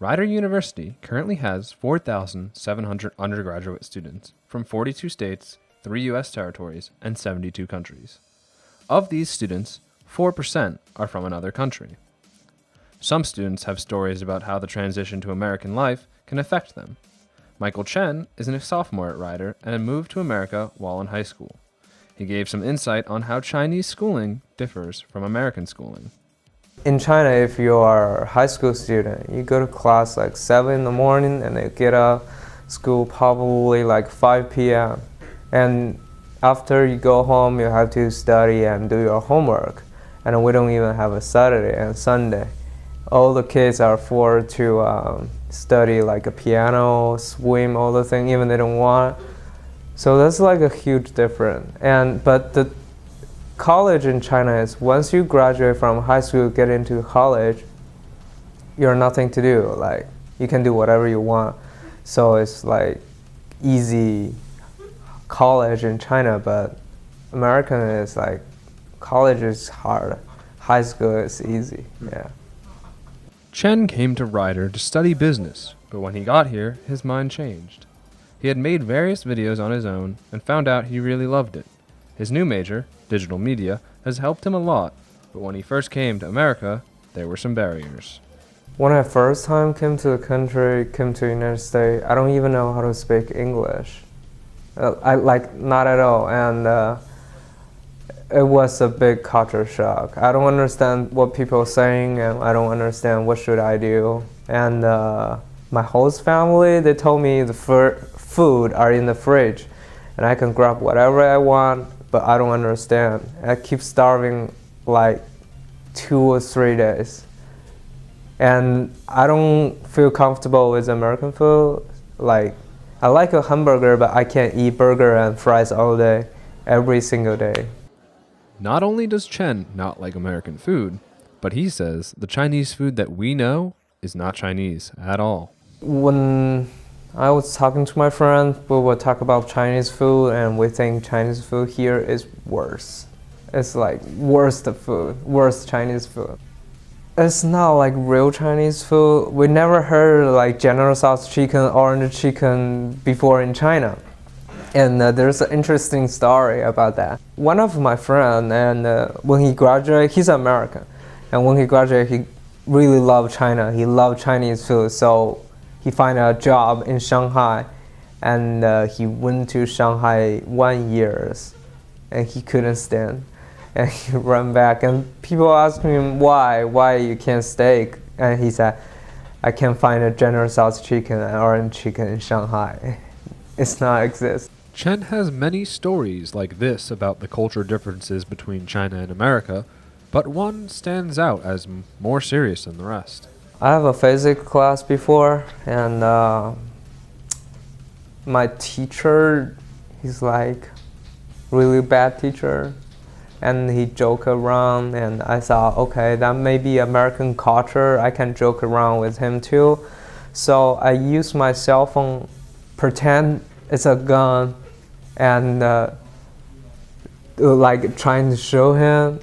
Rider University currently has 4,700 undergraduate students from 42 states, 3 U.S. territories, and 72 countries. Of these students, 4% are from another country. Some students have stories about how the transition to American life can affect them. Michael Chen is a sophomore at Rider and moved to America while in high school. He gave some insight on how Chinese schooling differs from American schooling. In China, if you are a high school student, you go to class like 7 in the morning and you get out school probably like 5 p.m. And after you go home, you have to study and do your homework. And we don't even have a Saturday and Sunday. All the kids are forced to study like a piano, swim, all the things, even they don't want. So that's like a huge difference. But the college in China is once you graduate from high school, get into college, you're nothing to do. Like you can do whatever you want. So it's like easy college in China, but American is like college is hard. High school is easy. Yeah. Chen came to Rider to study business, but when he got here, his mind changed. He had made various videos on his own and found out he really loved it. His new major, digital media, has helped him a lot, but when he first came to America, there were some barriers. When I first time came to the country, came to the United States, I don't even know how to speak English. Not at all, and it was a big culture shock. I don't understand what people are saying, and I don't understand what should I do. And my host family, they told me the food are in the fridge, and I can grab whatever I want, but I don't understand. I keep starving like 2 or 3 days. And I don't feel comfortable with American food. Like, I like a hamburger, but I can't eat burger and fries all day, every single day. Not only does Chen not like American food, but he says the Chinese food that we know is not Chinese at all. When I was talking to my friends, we would talk about Chinese food, and we think Chinese food here is worse. It's like worst Chinese food. It's not like real Chinese food. We never heard like General Tso's chicken, orange chicken before in China. And there's an interesting story about that. One of my friends, and when he graduated, he's American. And when he graduated, he really loved China. He loved Chinese food. So he found a job in Shanghai. And he went to Shanghai 1 year. And he couldn't stand. And he ran back, and people asked him why you can't stay, and he said, I can't find a General Tso's chicken and orange chicken in Shanghai. It's not exist. Chen has many stories like this about the culture differences between China and America, but one stands out as more serious than the rest. I have a physics class before, and my teacher, he's like really bad teacher. And he joked around, and I thought, okay, that may be American culture. I can joke around with him too. So I used my cell phone, pretend it's a gun, and like trying to show him.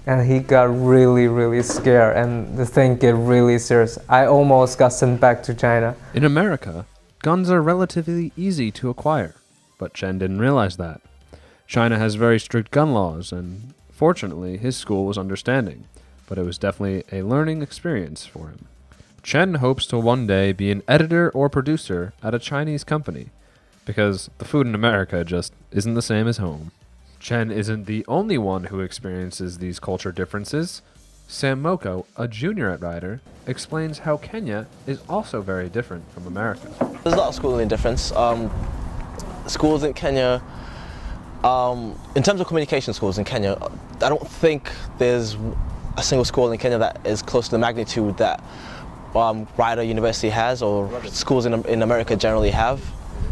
And he got really, really scared, and the thing get really serious. I almost got sent back to China. In America, guns are relatively easy to acquire, but Chen didn't realize that. China has very strict gun laws, and fortunately, his school was understanding, but it was definitely a learning experience for him. Chen hopes to one day be an editor or producer at a Chinese company, because the food in America just isn't the same as home. Chen isn't the only one who experiences these culture differences. Sam Moko, a junior at Rider, explains how Kenya is also very different from America. There's a lot of schooling difference. Schools in Kenya, in terms of communication schools in Kenya, I don't think there's a single school in Kenya that is close to the magnitude that Rider University has, or schools in America generally have.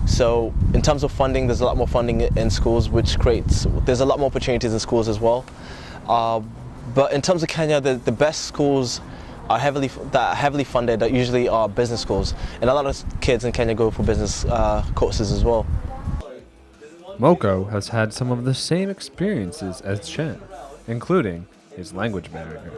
So in terms of funding, there's a lot more funding in schools, there's a lot more opportunities in schools as well. But in terms of Kenya, the best schools are heavily funded that usually are business schools, and a lot of kids in Kenya go for business courses as well. Moko has had some of the same experiences as Chen, including his language barrier.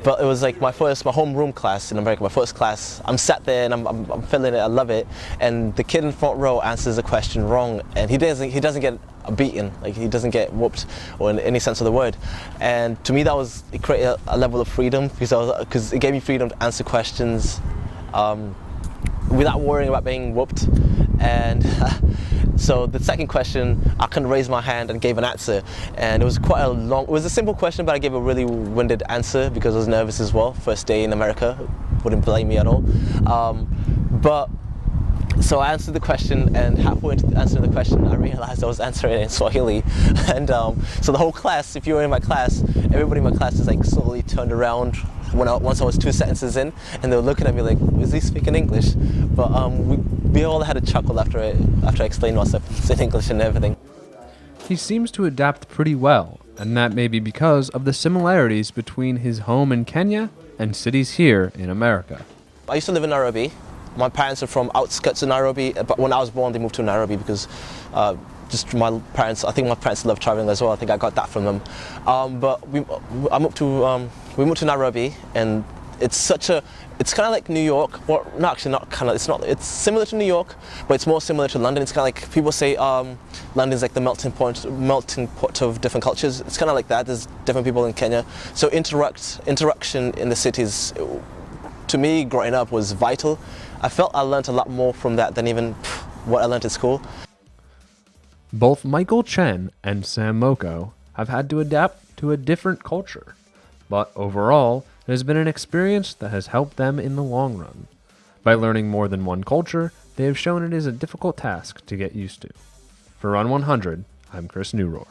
but it was like my homeroom class in America, my first class. I'm sat there and I'm feeling it, I love it. And the kid in front row answers a question wrong, and he doesn't get beaten, like he doesn't get whooped, or in any sense of the word. And to me, it created a level of freedom, because it gave me freedom to answer questions without worrying about being whooped. And so the second question, I kind of raised my hand and gave an answer, and it was it was a simple question, but I gave a really winded answer because I was nervous as well. First day in America, wouldn't blame me at all. So I answered the question, and halfway into answering the question, I realized I was answering it in Swahili. And so the whole class, if you were in my class, everybody in my class just like slowly turned around once I was 2 sentences in, and they were looking at me like, is he speaking English? But we all had a chuckle after I explained myself in English and everything. He seems to adapt pretty well, and that may be because of the similarities between his home in Kenya and cities here in America. I used to live in Nairobi. My parents are from outskirts of Nairobi, but when I was born, they moved to Nairobi because just my parents. I think my parents love traveling as well. I think I got that from them. But we moved to Nairobi, and it's kind of like New York. Or no, actually not kind of. It's not. It's similar to New York, but it's more similar to London. It's kind of like people say London's like the melting pot of different cultures. It's kind of like that. There's different people in Kenya, so interaction in the cities, to me, growing up, was vital. I felt I learned a lot more from that than even what I learned at school. Both Michael Chen and Sam Moko have had to adapt to a different culture, but overall, it has been an experience that has helped them in the long run. By learning more than one culture, they have shown it is a difficult task to get used to. For Run 100, I'm Chris Neurohr.